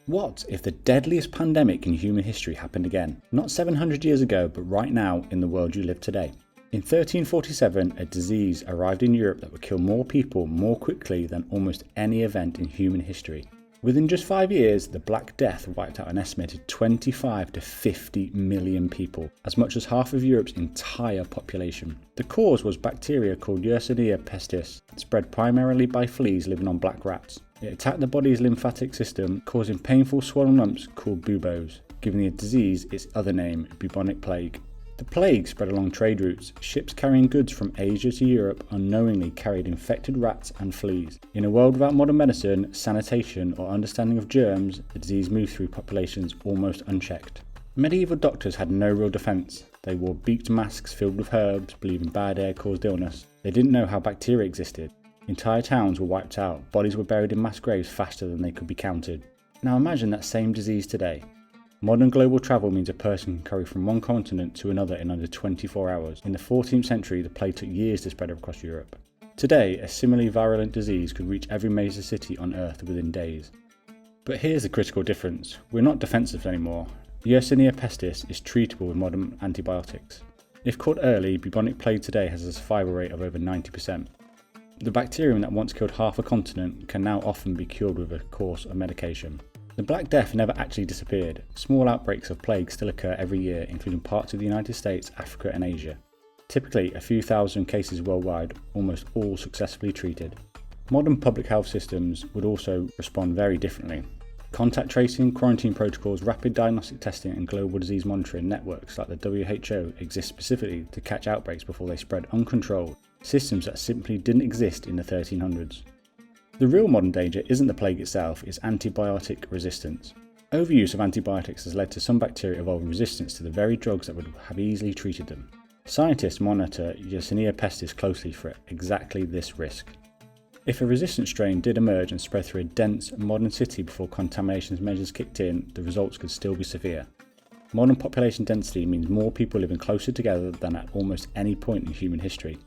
What if the deadliest pandemic in human history happened again? Not 700 years ago, but right now in the world you live today. In 1347, a disease arrived in Europe that would kill more people more quickly than almost any event in human history. Within just 5 years, the Black Death wiped out an estimated 25 to 50 million people, as much as half of Europe's entire population. The cause was bacteria called Yersinia pestis, spread primarily by fleas living on black rats. It attacked the body's lymphatic system, causing painful swollen lumps called buboes, giving the disease its other name, bubonic plague. The plague spread along trade routes. Ships carrying goods from Asia to Europe unknowingly carried infected rats and fleas. In a world without modern medicine, sanitation, or understanding of germs, the disease moved through populations almost unchecked. Medieval doctors had no real defence. They wore beaked masks filled with herbs, believing bad air caused illness. They didn't know how bacteria existed. Entire towns were wiped out. Bodies were buried in mass graves faster than they could be counted. Now imagine that same disease today. Modern global travel means a person can carry from one continent to another in under 24 hours. In the 14th century, the plague took years to spread across Europe. Today, a similarly virulent disease could reach every major city on Earth within days. But here's the critical difference. We're not defensive anymore. Yersinia pestis is treatable with modern antibiotics. If caught early, bubonic plague today has a survival rate of over 90%. The bacterium that once killed half a continent can now often be cured with a course of medication. The Black Death never actually disappeared. Small outbreaks of plague still occur every year, including parts of the United States, Africa and Asia. Typically, a few thousand cases worldwide, almost all successfully treated. Modern public health systems would also respond very differently. Contact tracing, quarantine protocols, rapid diagnostic testing and global disease monitoring networks like the WHO exist specifically to catch outbreaks before they spread uncontrolled, systems that simply didn't exist in the 1300s. The real modern danger isn't the plague itself, it's antibiotic resistance. Overuse of antibiotics has led to some bacteria evolving resistance to the very drugs that would have easily treated them. Scientists monitor Yersinia pestis closely for exactly this risk. If a resistant strain did emerge and spread through a dense, modern city before contamination measures kicked in, the results could still be severe. Modern population density means more people living closer together than at almost any point in human history.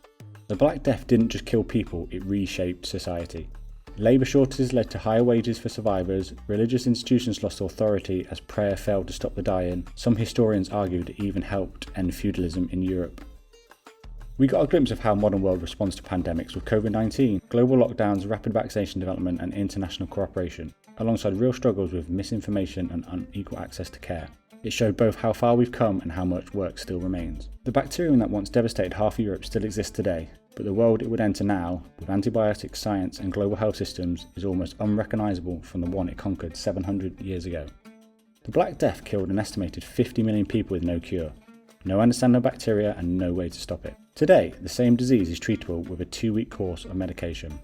The Black Death didn't just kill people, it reshaped society. Labour shortages led to higher wages for survivors, religious institutions lost authority as prayer failed to stop the dying. Some historians argued it even helped end feudalism in Europe. We got a glimpse of how modern world responds to pandemics with COVID-19, global lockdowns, rapid vaccination development and international cooperation, alongside real struggles with misinformation and unequal access to care. It showed both how far we've come and how much work still remains. The bacterium that once devastated half of Europe still exists today, but the world it would enter now, with antibiotics, science and global health systems, is almost unrecognisable from the one it conquered 700 years ago. The Black Death killed an estimated 50 million people with no cure, no understanding of bacteria and no way to stop it. Today, the same disease is treatable with a 2-week course of medication.